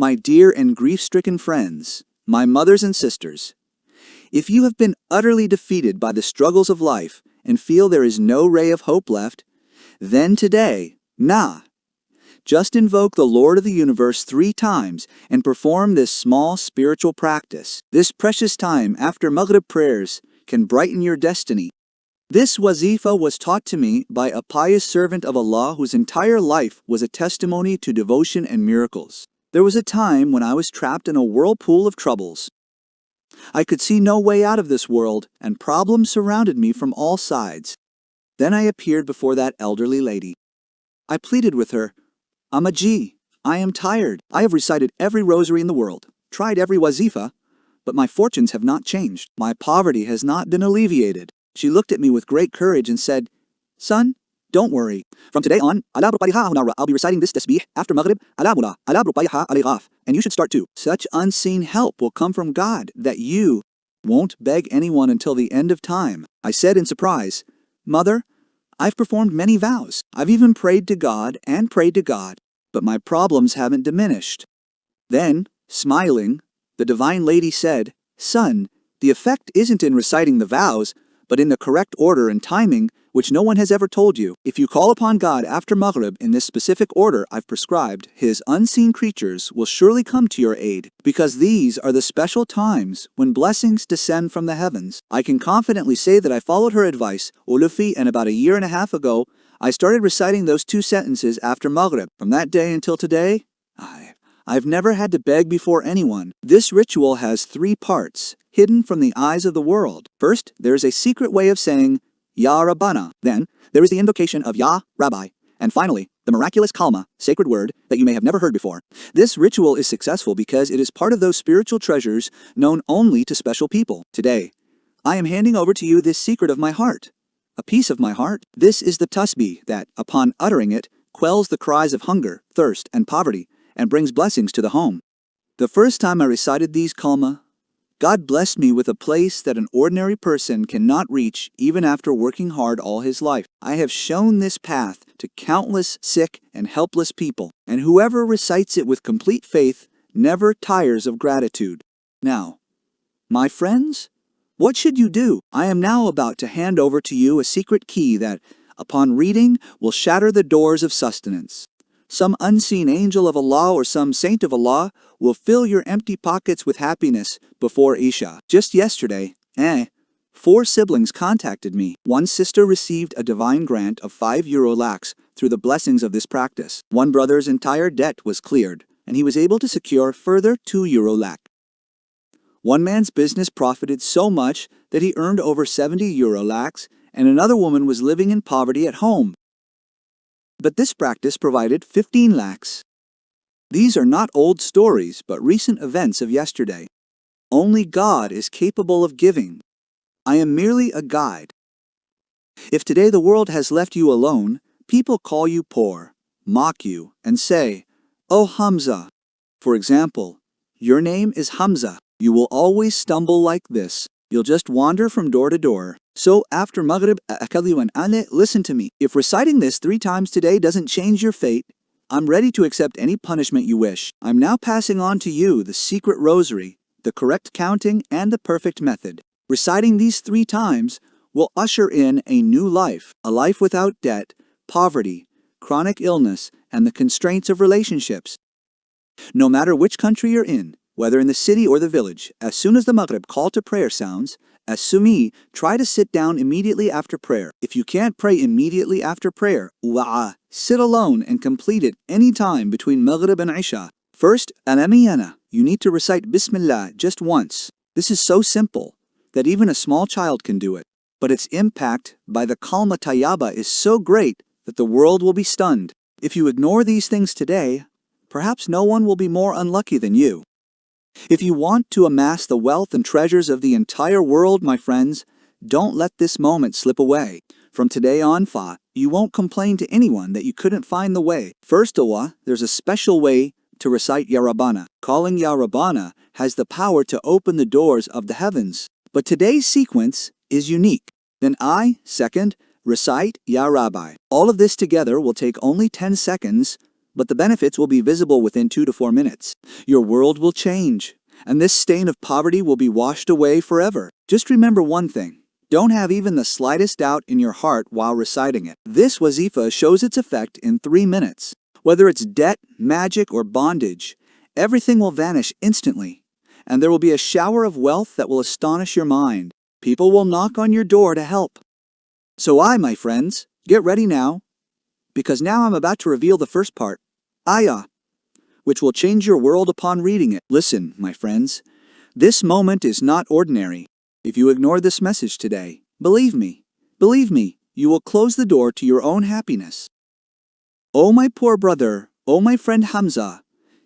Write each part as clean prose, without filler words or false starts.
My dear and grief-stricken friends, my mothers and sisters, if you have been utterly defeated by the struggles of life and feel there is no ray of hope left, then today, just invoke the Lord of the universe 3 times and perform this small spiritual practice. This precious time after Maghrib prayers can brighten your destiny. This Wazifa was taught to me by a pious servant of Allah whose entire life was a testimony to devotion and miracles. There was a time when I was trapped in a whirlpool of troubles. I could see no way out of this world, and problems surrounded me from all sides. Then I appeared before that elderly lady. I pleaded with her, "Amaji, I am tired. I have recited every rosary in the world, tried every wazifa, but my fortunes have not changed. My poverty has not been alleviated." She looked at me with great courage and said, "Son, don't worry. From today on, I'll be reciting this tasbih after Maghrib, and you should start too. Such unseen help will come from God that you won't beg anyone until the end of time." I said in surprise, "Mother, I've performed many vows. I've even prayed to God, but my problems haven't diminished." Then, smiling, the Divine Lady said, "Son, the effect isn't in reciting the vows, but in the correct order and timing, which no one has ever told you. If you call upon God after Maghrib in this specific order I've prescribed, His unseen creatures will surely come to your aid, because these are the special times when blessings descend from the heavens." I can confidently say that I followed her advice, Ulufi, and about 1.5 years ago, I started reciting those 2 sentences after Maghrib. From that day until today, I've never had to beg before anyone. This ritual has 3 parts, hidden from the eyes of the world. First, there is a secret way of saying, Ya Rabbana. Then, there is the invocation of Ya Rabbi. And finally, the miraculous kalma, sacred word, that you may have never heard before. This ritual is successful because it is part of those spiritual treasures known only to special people. Today, I am handing over to you this secret of my heart, a piece of my heart. This is the tasbih that, upon uttering it, quells the cries of hunger, thirst, and poverty, and brings blessings to the home. The first time I recited these kalma, God blessed me with a place that an ordinary person cannot reach even after working hard all his life. I have shown this path to countless sick and helpless people, and whoever recites it with complete faith never tires of gratitude. Now, my friends, what should you do? I am now about to hand over to you a secret key that, upon reading, will shatter the doors of sustenance. Some unseen angel of Allah or some saint of Allah will fill your empty pockets with happiness before Isha. Just yesterday, 4 siblings contacted me. One sister received a divine grant of €5 lakhs through the blessings of this practice. One brother's entire debt was cleared, and he was able to secure further €2 lakh. One man's business profited so much that he earned over €70 lakhs, and another woman was living in poverty at home. But this practice provided 15 lakhs. These are not old stories, but recent events of yesterday. Only God is capable of giving. I am merely a guide. If today the world has left you alone, people call you poor, mock you, and say, "Oh Hamza." For example, your name is Hamza. You will always stumble like this. You'll just wander from door to door. So after Maghrib, listen to me. If reciting this 3 times today doesn't change your fate, I'm ready to accept any punishment you wish. I'm now passing on to you the secret rosary, the correct counting, and the perfect method. Reciting these 3 times will usher in a new life, a life without debt, poverty, chronic illness, and the constraints of relationships. No matter which country you're in, whether in the city or the village, as soon as the Maghrib call to prayer sounds, as Sumi, try to sit down immediately after prayer. If you can't pray immediately after prayer, sit alone and complete it any time between Maghrib and Isha. First, Alamiyana, you need to recite Bismillah just once. This is so simple that even a small child can do it. But its impact by the Kalma Tayyaba is so great that the world will be stunned. If you ignore these things today, perhaps no one will be more unlucky than you. If you want to amass the wealth and treasures of the entire world, my friends, don't let this moment slip away. From today on, you won't complain to anyone that you couldn't find the way. First, there's a special way to recite Ya Rabbana. Calling Ya Rabbana has the power to open the doors of the heavens. But today's sequence is unique. Then second, recite Ya Rabbi. All of this together will take only 10 seconds, but the benefits will be visible within 2 to 4 minutes. Your world will change, and this stain of poverty will be washed away forever. Just remember one thing. Don't have even the slightest doubt in your heart while reciting it. This Wazifa shows its effect in 3 minutes. Whether it's debt, magic, or bondage, everything will vanish instantly, and there will be a shower of wealth that will astonish your mind. People will knock on your door to help. So my friends, get ready now, because now I'm about to reveal the first part, ayah, which will change your world upon reading it. Listen, my friends, this moment is not ordinary. If you ignore this message today, believe me, you will close the door to your own happiness. Oh my poor brother, oh my friend Hamza,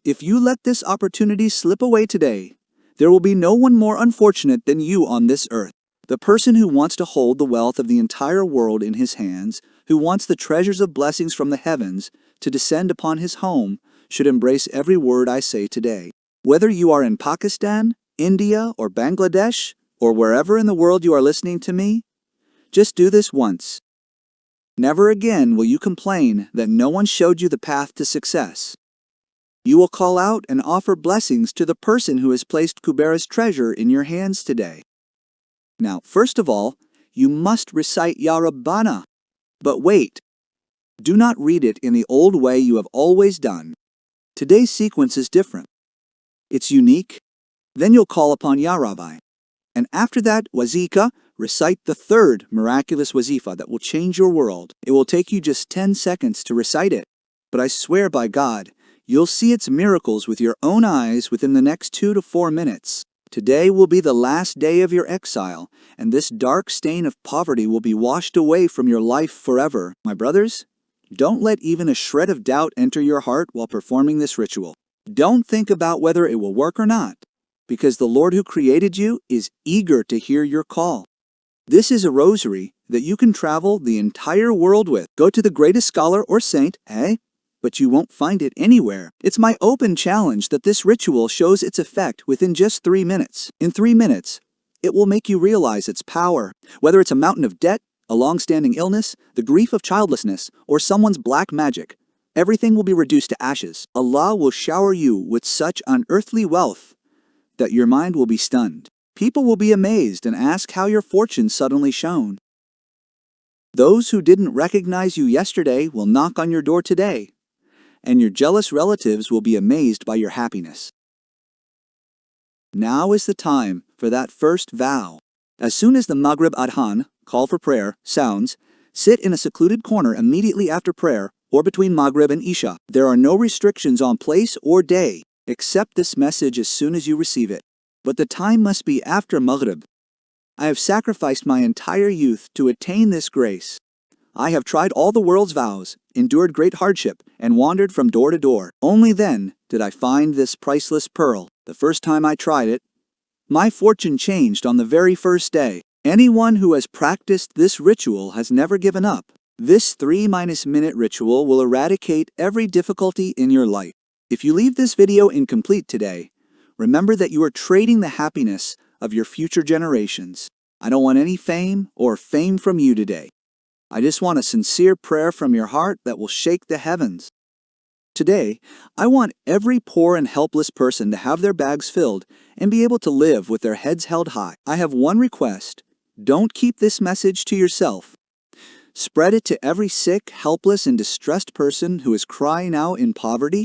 if you let this opportunity slip away today, there will be no one more unfortunate than you on this earth. The person who wants to hold the wealth of the entire world in his hands, who wants the treasures of blessings from the heavens to descend upon his home, should embrace every word I say today. Whether you are in Pakistan, India, or Bangladesh, or wherever in the world you are listening to me, just do this once. Never again will you complain that no one showed you the path to success. You will call out and offer blessings to the person who has placed Kubera's treasure in your hands today. Now, first of all, you must recite Ya Rabbana. But wait, do not read it in the old way you have always done. Today's sequence is different. It's unique. Then you'll call upon Ya Rabbi. And after that, Wazifa, recite the third miraculous Wazifa that will change your world. It will take you just 10 seconds to recite it. But I swear by God, you'll see its miracles with your own eyes within the next 2 to 4 minutes. Today will be the last day of your exile, and this dark stain of poverty will be washed away from your life forever. My brothers, don't let even a shred of doubt enter your heart while performing this ritual. Don't think about whether it will work or not, because the Lord who created you is eager to hear your call. This is a rosary that you can travel the entire world with. Go to the greatest scholar or saint, but you won't find it anywhere. It's my open challenge that this ritual shows its effect within just 3 minutes. In 3 minutes, it will make you realize its power. Whether it's a mountain of debt, a long-standing illness, the grief of childlessness, or someone's black magic, everything will be reduced to ashes. Allah will shower you with such unearthly wealth that your mind will be stunned. People will be amazed and ask how your fortune suddenly shone. Those who didn't recognize you yesterday will knock on your door today, and your jealous relatives will be amazed by your happiness. Now is the time for that first vow. As soon as the Maghrib Adhan, call for prayer, sounds, sit in a secluded corner immediately after prayer or between Maghrib and Isha. There are no restrictions on place or day. Accept this message as soon as you receive it. But the time must be after Maghrib. I have sacrificed my entire youth to attain this grace. I have tried all the world's vows, endured great hardship, and wandered from door to door. Only then did I find this priceless pearl. The first time I tried it, my fortune changed on the very first day. Anyone who has practiced this ritual has never given up. This 3-minute ritual will eradicate every difficulty in your life. If you leave this video incomplete today, remember that you are trading the happiness of your future generations. I don't want any fame or fame from you today. I just want a sincere prayer from your heart that will shake the heavens. Today, I want every poor and helpless person to have their bags filled and be able to live with their heads held high. I have one request. Don't keep this message to yourself. Spread it to every sick, helpless, and distressed person who is crying out in poverty.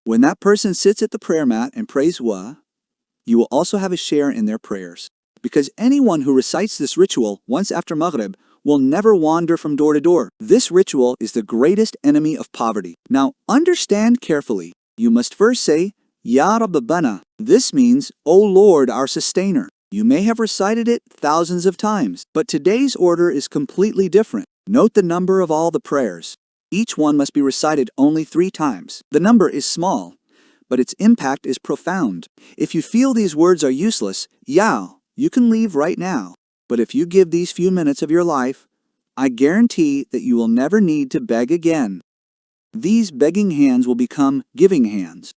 When that person sits at the prayer mat and prays you will also have a share in their prayers. Because anyone who recites this ritual once after Maghrib will never wander from door to door. This ritual is the greatest enemy of poverty. Now, understand carefully. You must first say, Ya Rabbana. This means, O Lord, our sustainer. You may have recited it thousands of times, but today's order is completely different. Note the number of all the prayers. Each one must be recited only 3 times. The number is small, but its impact is profound. If you feel these words are useless, you can leave right now. But if you give these few minutes of your life, I guarantee that you will never need to beg again. These begging hands will become giving hands.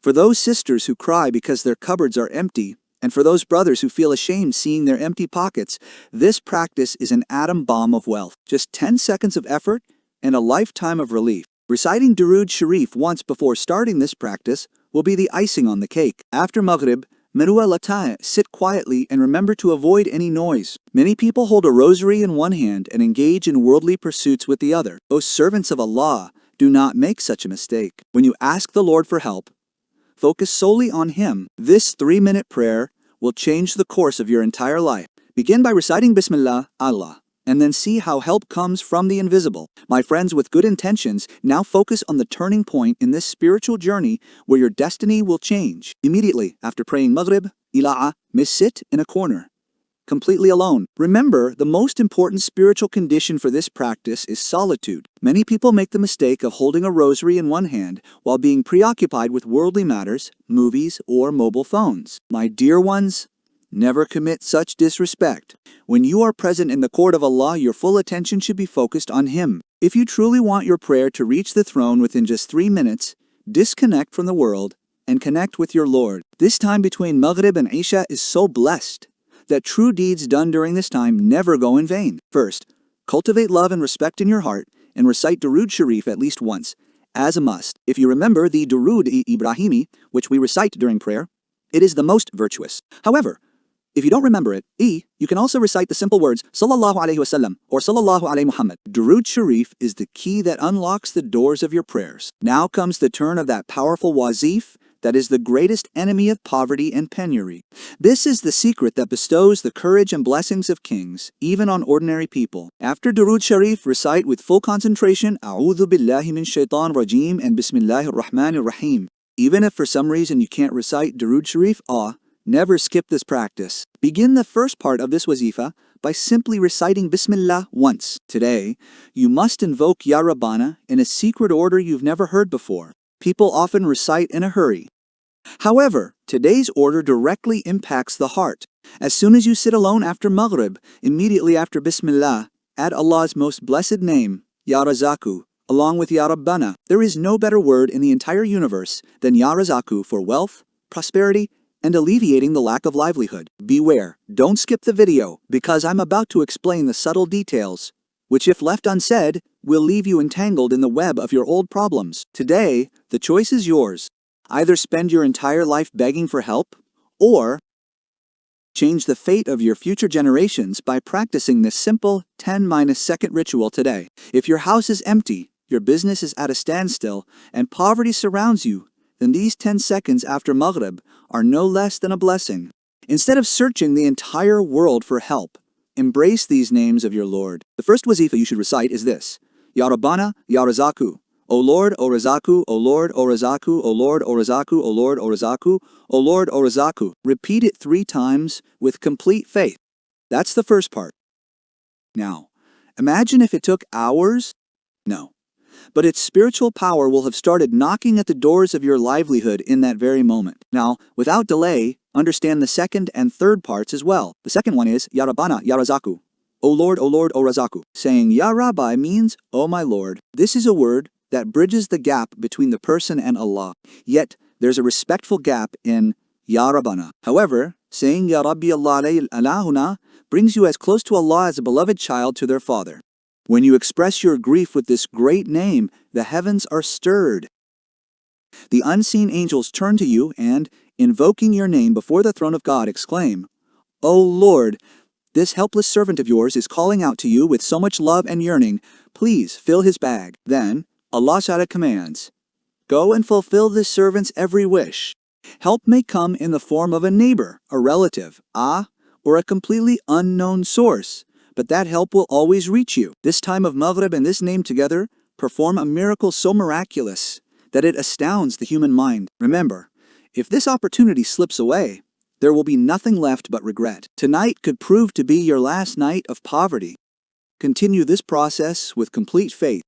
For those sisters who cry because their cupboards are empty, and for those brothers who feel ashamed seeing their empty pockets, this practice is an atom bomb of wealth. Just 10 seconds of effort and a lifetime of relief. Reciting Durood Sharif once before starting this practice will be the icing on the cake. After Maghrib, Mirwa Lata, sit quietly and remember to avoid any noise. Many people hold a rosary in one hand and engage in worldly pursuits with the other. O servants of Allah, do not make such a mistake. When you ask the Lord for help, focus solely on Him. This 3-minute prayer will change the course of your entire life. Begin by reciting Bismillah, Allah, and then see how help comes from the invisible. My friends with good intentions, now focus on the turning point in this spiritual journey where your destiny will change. Immediately after praying Maghrib, Ila'a, sit in a corner, completely alone. Remember, the most important spiritual condition for this practice is solitude. Many people make the mistake of holding a rosary in one hand while being preoccupied with worldly matters, movies, or mobile phones. My dear ones, never commit such disrespect. When you are present in the court of Allah, your full attention should be focused on Him. If you truly want your prayer to reach the throne within just 3 minutes, disconnect from the world and connect with your Lord. This time between Maghrib and Isha is so blessed that true deeds done during this time never go in vain. First, cultivate love and respect in your heart and recite Durood Sharif at least once, as a must. If you remember the Durood Ibrahimi, which we recite during prayer, it is the most virtuous. However, if you don't remember it, you can also recite the simple words Sallallahu Alaihi Wasallam or Sallallahu Alaihi Muhammad. Durood Sharif is the key that unlocks the doors of your prayers. Now comes the turn of that powerful Wazifa that is the greatest enemy of poverty and penury. This is the secret that bestows the courage and blessings of kings, even on ordinary people. After Durood Sharif, recite with full concentration A'udhu Billahi Min Shaitan Rajim and Bismillahir Rahmanir Rahim. Even if for some reason you can't recite Durood Sharif, never skip this practice. Begin the first part of this Wazifa by simply reciting Bismillah once. Today, you must invoke Ya Rabbana in a secret order you've never heard before. People often recite in a hurry. However, today's order directly impacts the heart. As soon as you sit alone after Maghrib, immediately after Bismillah, add Allah's most blessed name, Ya Razaku, along with Ya Rabbana. There is no better word in the entire universe than Ya Razaku for wealth, prosperity, and alleviating the lack of livelihood. Beware, don't skip the video, because I'm about to explain the subtle details, which if left unsaid, will leave you entangled in the web of your old problems. Today, the choice is yours. Either spend your entire life begging for help, or change the fate of your future generations by practicing this simple 10-second ritual today. If your house is empty, your business is at a standstill, and poverty surrounds you, then these 10 seconds after Maghrib are no less than a blessing. Instead of searching the entire world for help, embrace these names of your Lord. The first Wazifa you should recite is this: Ya Rabbana Ya Razaku. O Lord, O Razaku, O Lord, O Razaku, O Lord, O Razaku, O Lord, O Razaku, O Lord, O Razaku. Repeat it 3 times with complete faith. That's the first part. Now, imagine if it took hours? No. But its spiritual power will have started knocking at the doors of your livelihood in that very moment. Now, without delay, understand the second and third parts as well. The second one is Ya Rabbana Ya Razaku. O Lord, O Lord, O Razaku. Saying Ya Rabbi means, O my Lord. This is a word that bridges the gap between the person and Allah. Yet, there's a respectful gap in Ya Rabbana. However, saying Ya Rabbi Allah Alahuna brings you as close to Allah as a beloved child to their father. When you express your grief with this great name, the heavens are stirred. The unseen angels turn to you and, invoking your name before the throne of God, exclaim, O Lord, this helpless servant of yours is calling out to you with so much love and yearning. Please fill his bag. Then, Allah Ta'ala commands, go and fulfill this servant's every wish. Help may come in the form of a neighbor, a relative, or a completely unknown source, but that help will always reach you. This time of Maghrib and this name together perform a miracle so miraculous that it astounds the human mind. Remember, if this opportunity slips away, there will be nothing left but regret. Tonight could prove to be your last night of poverty. Continue this process with complete faith.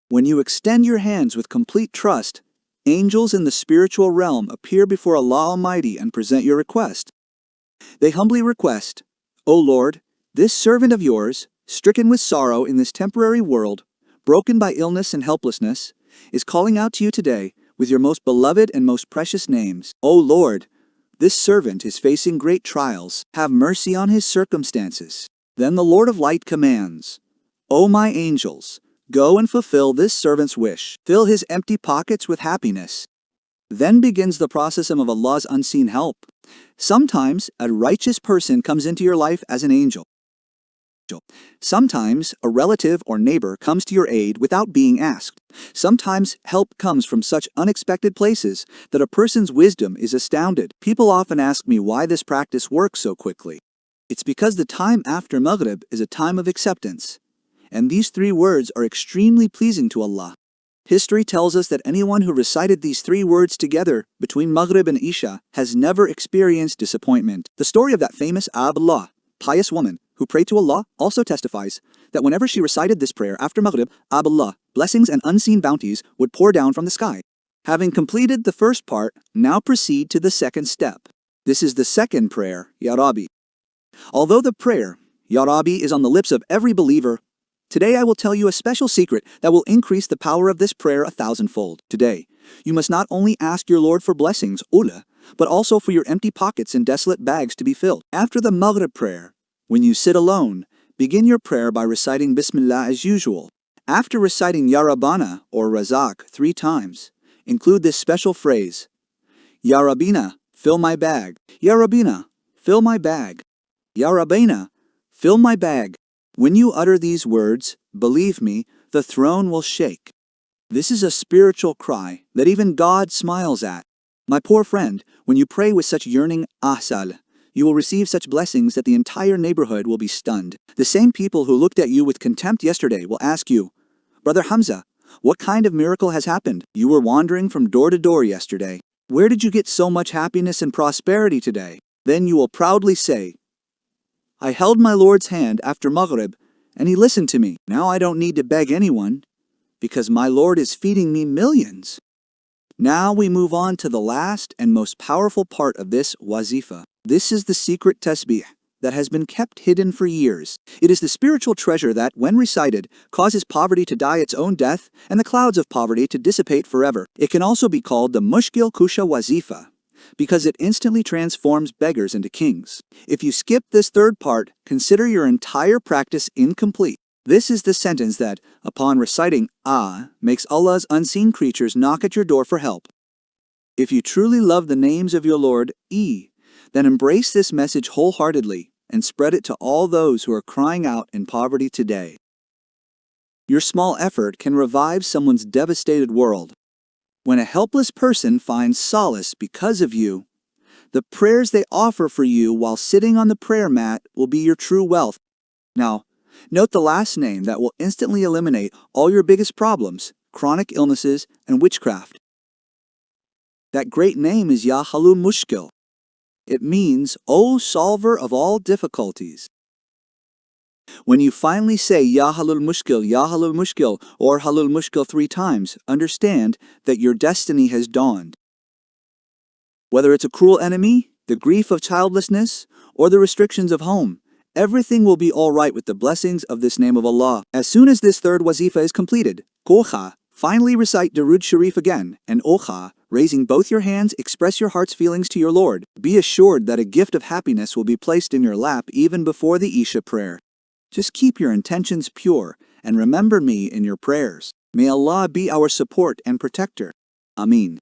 When you extend your hands with complete trust, angels in the spiritual realm appear before Allah Almighty and present your request. They humbly request, O Lord, this servant of yours, stricken with sorrow in this temporary world, broken by illness and helplessness, is calling out to you today with your most beloved and most precious names. O Lord, this servant is facing great trials. Have mercy on his circumstances. Then the Lord of Light commands, O my angels, Go and fulfill this servant's wish. Fill his empty pockets with happiness. Then begins the process of Allah's unseen help. Sometimes a righteous person comes into your life as an angel. Sometimes a relative or neighbor comes to your aid without being asked. Sometimes help comes from such unexpected places that a person's wisdom is astounded. People often ask me why this practice works so quickly. It's because the time after Maghrib is a time of acceptance, and these 3 words are extremely pleasing to Allah. History tells us that anyone who recited these 3 words together between Maghrib and Isha has never experienced disappointment. The story of that famous Abdullah, pious woman, who prayed to Allah also testifies that whenever she recited this prayer after Maghrib, Abdullah, blessings and unseen bounties would pour down from the sky. Having completed the first part, now proceed to the second step. This is the second prayer, Ya Rabbi. Although the prayer, Ya Rabbi, is on the lips of every believer, today I will tell you a special secret that will increase the power of this prayer 1,000-fold. Today, you must not only ask your Lord for blessings, Ula, but also for your empty pockets and desolate bags to be filled. After the Maghrib prayer, when you sit alone, begin your prayer by reciting Bismillah as usual. After reciting Ya Rabbana or Razak 3 times, include this special phrase, Ya Rabbina, fill my bag. Ya Rabbina, fill my bag. Ya Rabbina, fill my bag. When you utter these words, believe me, the throne will shake. This is a spiritual cry that even God smiles at. My poor friend, when you pray with such yearning ahsal, you will receive such blessings that the entire neighborhood will be stunned. The same people who looked at you with contempt yesterday will ask you, Brother Hamza, what kind of miracle has happened? You were wandering from door to door yesterday. Where did you get so much happiness and prosperity today? Then you will proudly say, I held my Lord's hand after Maghrib, and he listened to me. Now I don't need to beg anyone, because my Lord is feeding me millions. Now we move on to the last and most powerful part of this Wazifa. This is the secret tasbih that has been kept hidden for years. It is the spiritual treasure that, when recited, causes poverty to die its own death and the clouds of poverty to dissipate forever. It can also be called the Mushkil Kusha Wazifa, because it instantly transforms beggars into kings. If you skip this third part, consider your entire practice incomplete. This is the sentence that, upon reciting makes Allah's unseen creatures knock at your door for help. If you truly love the names of your Lord, then embrace this message wholeheartedly and spread it to all those who are crying out in poverty today. Your small effort can revive someone's devastated world. When a helpless person finds solace because of you, the prayers they offer for you while sitting on the prayer mat will be your true wealth. Now, note the last name that will instantly eliminate all your biggest problems, chronic illnesses, and witchcraft. That great name is Ya Halul Mushkil. It means, O solver of all difficulties. When you finally say Ya Halul Mushkil, or Halul Mushkil 3 times, understand that your destiny has dawned. Whether it's a cruel enemy, the grief of childlessness, or the restrictions of home, everything will be all right with the blessings of this name of Allah. As soon as this third Wazifa is completed, Koha, finally recite Darud Sharif again, and Ocha, raising both your hands, express your heart's feelings to your Lord. Be assured that a gift of happiness will be placed in your lap even before the Isha prayer. Just keep your intentions pure and remember me in your prayers. May Allah be our support and protector. Ameen.